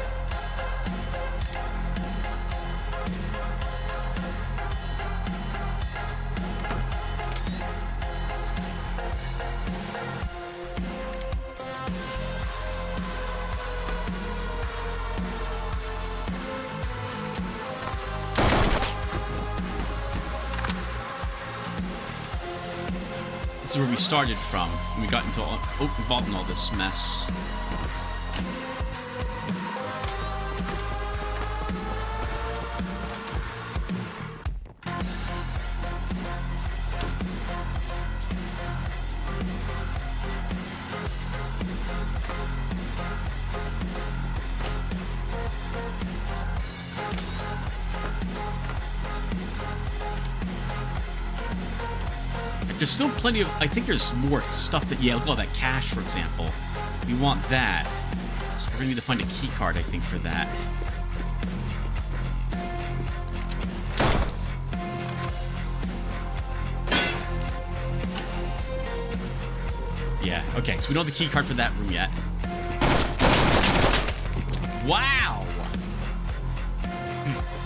This is where we started from. We got involved in all this mess. There's still plenty of... I think there's more stuff that... Yeah, look at all that cash, for example. We want that. So we're going to need to find a key card, I think, for that. Yeah, okay. So we don't have the key card for that room yet. Wow!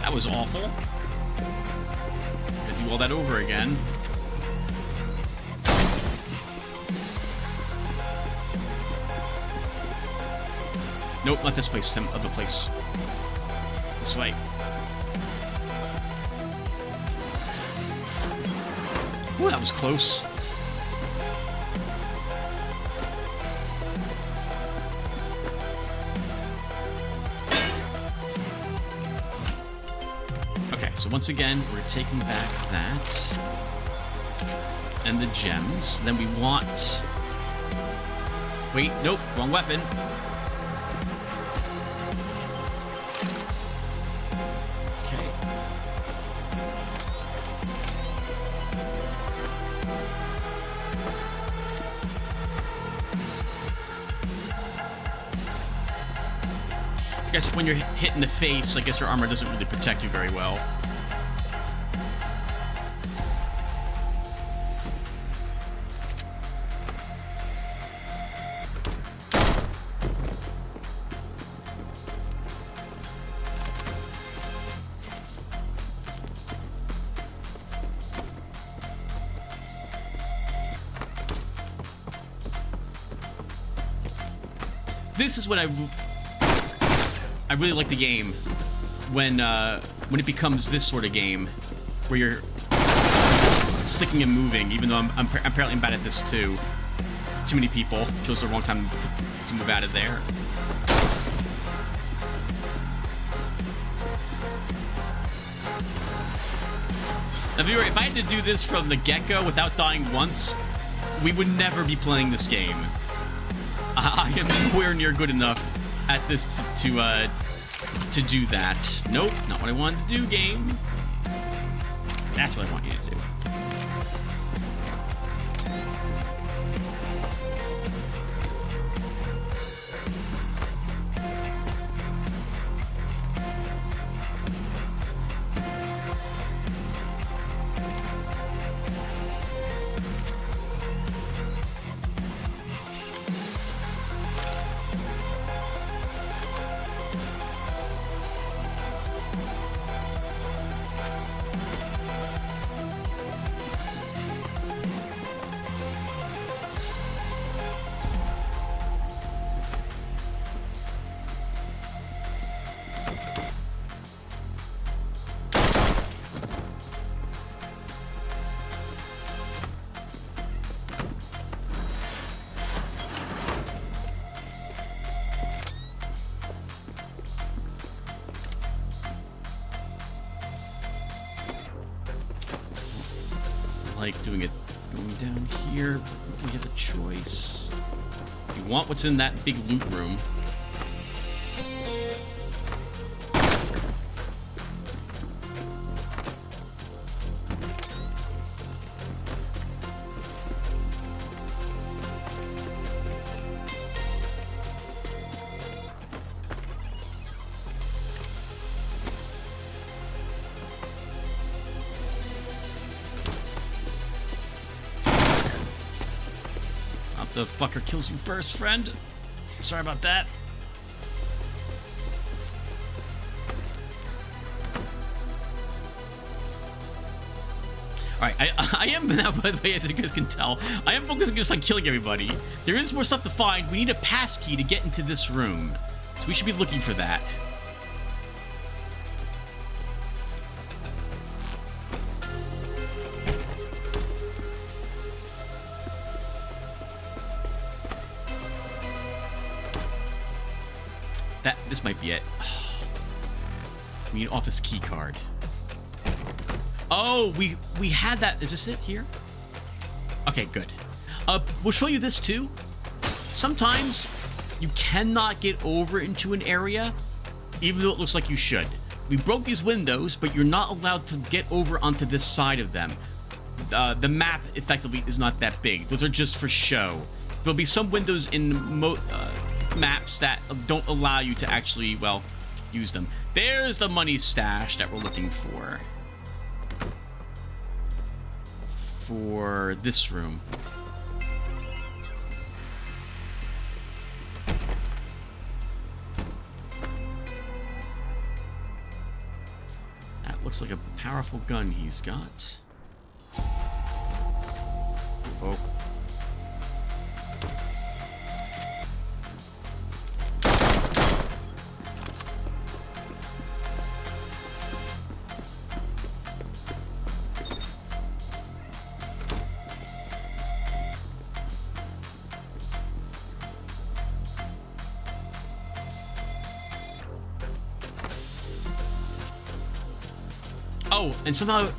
That was awful. do all that over again. Nope, not this place, some other place. This way. Ooh, that was close. Okay, so once again, we're taking back that. And the gems. Then we want... Wait, nope, wrong weapon. I guess when you're hit in the face, I guess your armor doesn't really protect you very well. This is what I really like the game when it becomes this sort of game where you're sticking and moving. Even though I'm apparently bad at this too. Too many people chose the wrong time to move out of there. Now, viewer, if I had to do this from the get-go without dying once, we would never be playing this game. I am nowhere near good enough at this to do that. Nope, not what I wanted to do, game. That's what I want you to do. Like doing it going down here. We have a choice. You want what's in that big loot room. The fucker kills you first, friend. Sorry about that. Alright, I am now, by the way, as you guys can tell, I am focusing just on killing everybody. There is more stuff to find. We need a pass key to get into this room. So we should be looking for that. This might be it. We need office key card. Oh, we had that. Is this it here? Okay, good. We'll show you this too. Sometimes you cannot get over into an area, even though it looks like you should. We broke these windows, but you're not allowed to get over onto this side of them. The map effectively is not that big. Those are just for show. There'll be some windows in maps that don't allow you to actually, well, use them. There's the money stash that we're looking for. For this room. That looks like a powerful gun he's got. Oh, and somehow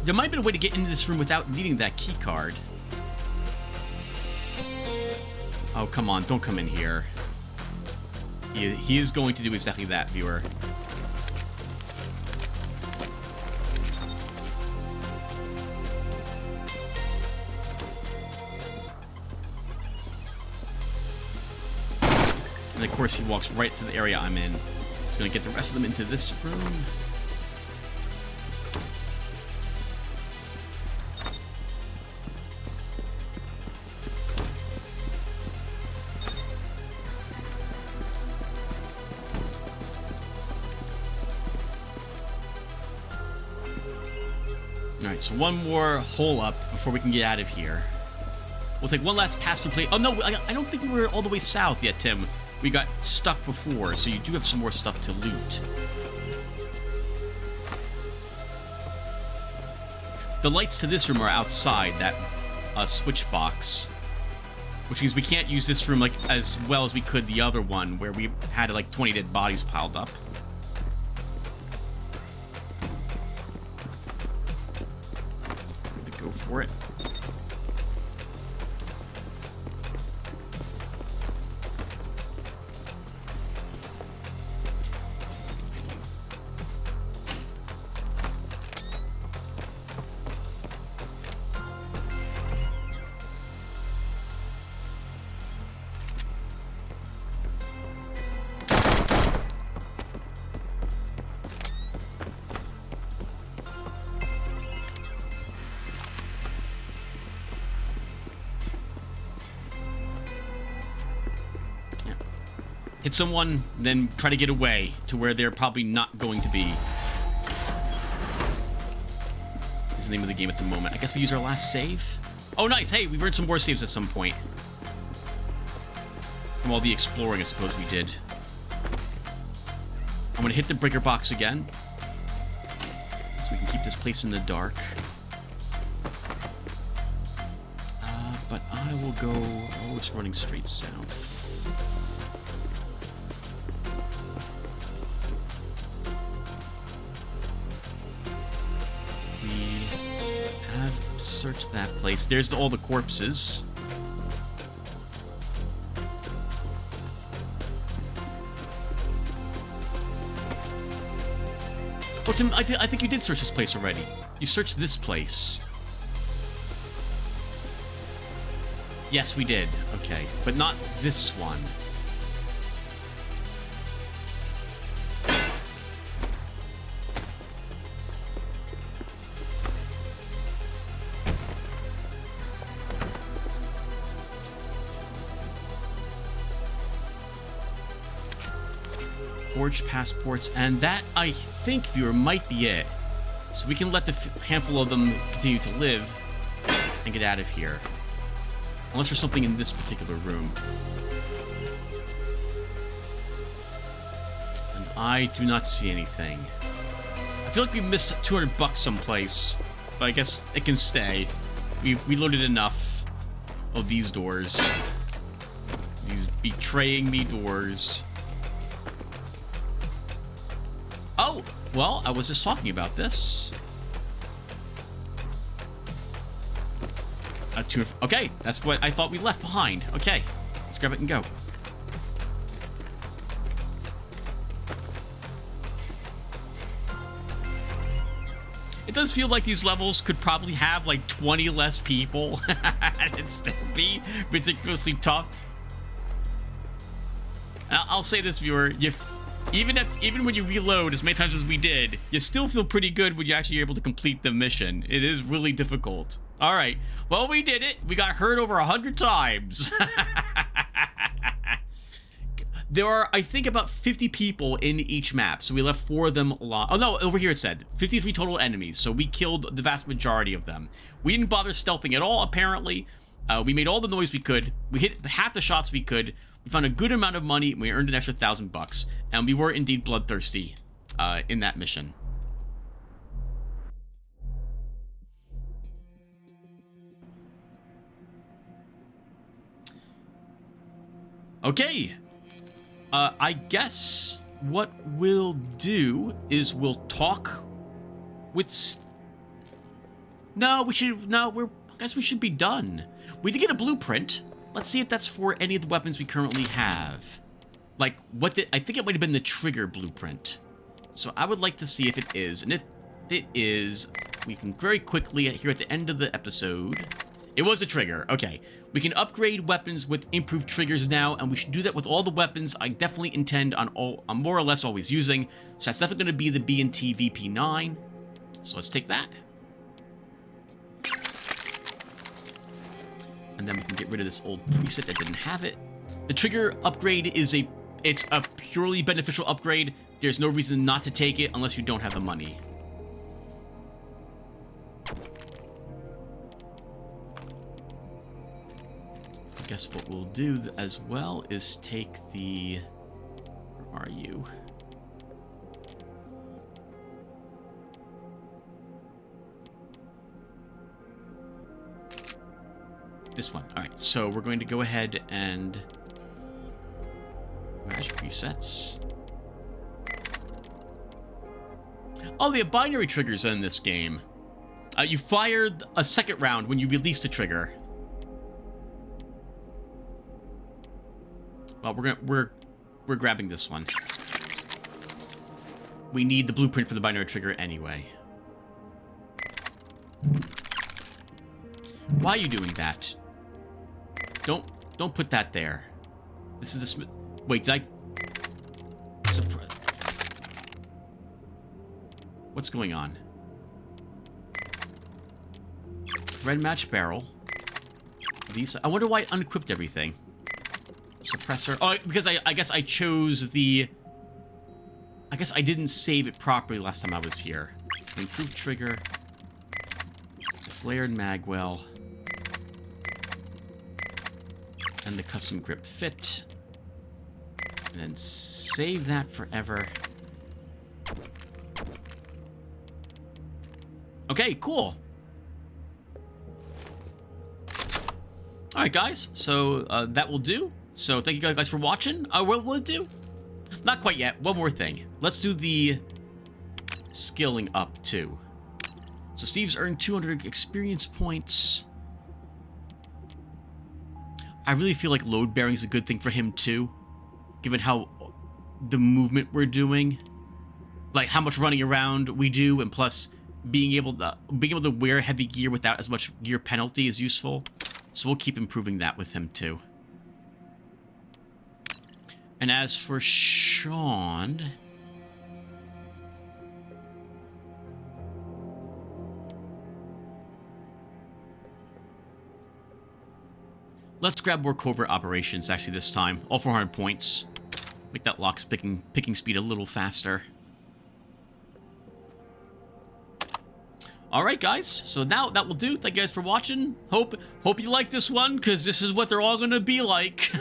there might have been a way to get into this room without needing that key card. Oh, come on, don't come in here. He is going to do exactly that, viewer. And of course he walks right to the area I'm in. He's going to get the rest of them into this room. Alright, so one more hole up before we can get out of here. We'll take one last pass through plate. Oh no, I don't think we were all the way south yet, Tim. We got stuck before, so you do have some more stuff to loot. The lights to this room are outside that switch box, which means we can't use this room like as well as we could the other one, where we had like 20 dead bodies piled up. Go for it. Hit someone, then try to get away to where they're probably not going to be. Is the name of the game at the moment. I guess we use our last save. Oh, nice. Hey, we've earned some more saves at some point. From all the exploring, I suppose we did. I'm going to hit the breaker box again. So we can keep this place in the dark. But I will go... Oh, it's running straight south. Search that place. There's all the corpses. Oh, Tim, I think you did search this place already. You searched this place. Yes, we did. Okay, but not this one. Forged passports, and that, I think, viewer, might be it. So we can let the handful of them continue to live and get out of here. Unless there's something in this particular room. And I do not see anything. I feel like we missed 200 bucks someplace, but I guess it can stay. We loaded enough of these doors. These betraying me doors. Oh, well, I was just talking about this. Okay, that's what I thought we left behind. Okay, let's grab it and go. It does feel like these levels could probably have like 20 less people and it'd still be ridiculously tough. I'll say this, viewer, even when you reload as many times as we did, you still feel pretty good when you're actually able to complete the mission. It is really difficult. All right, well, we did it. We got hurt over 100 times. There are, I think, about 50 people in each map, so we left 4 of them alive. Oh, no, over here it said 53 total enemies, so we killed the vast majority of them. We didn't bother stealthing at all, apparently. We made all the noise we could. We hit half the shots we could. We found a good amount of money, and we earned an extra $1,000. And we were indeed bloodthirsty in that mission. Okay. I guess what we'll do is we'll talk No, we should... No, I guess we should be done. We did get a blueprint. Let's see if that's for any of the weapons we currently have. Like, I think it might have been the trigger blueprint. So I would like to see if it is. And if it is, we can very quickly, here at the end of the episode... It was a trigger. Okay. We can upgrade weapons with improved triggers now, and we should do that with all the weapons I definitely intend on more or less always using. So that's definitely going to be the B&T VP9. So let's take that. And then we can get rid of this old preset that didn't have it. The trigger upgrade is it's a purely beneficial upgrade. There's no reason not to take it unless you don't have the money. I guess what we'll do as well is take the... Where are you? This one. Alright, so we're going to go ahead and... Manage presets. Oh, they have binary triggers in this game. You fired a second round when you released a trigger. Well, we're grabbing this one. We need the blueprint for the binary trigger anyway. Why are you doing that? Don't put that there. This is a wait, did I... Surprise. What's going on? Red match barrel. These... I wonder why it unequipped everything. Suppressor. Oh, because I guess I chose the... I guess I didn't save it properly last time I was here. Improved trigger. Flared magwell. And the custom grip fit. And then save that forever. Okay, cool. Alright, guys. So, that will do. So, thank you guys for watching. What will it do? Not quite yet. One more thing. Let's do the skilling up, too. So, Steve's earned 200 experience points. I really feel like load bearing is a good thing for him, too. Given how the movement we're doing. Like, how much running around we do, and plus, being able to wear heavy gear without as much gear penalty is useful. So, we'll keep improving that with him, too. And as for Sean... Let's grab more covert operations, actually, this time. All 400 points. Make that lock's picking speed a little faster. Alright, guys. So now that will do. Thank you guys for watching. Hope you like this one, because this is what they're all going to be like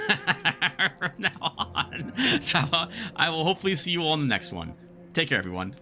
from now on. So I will hopefully see you all in the next one. Take care, everyone.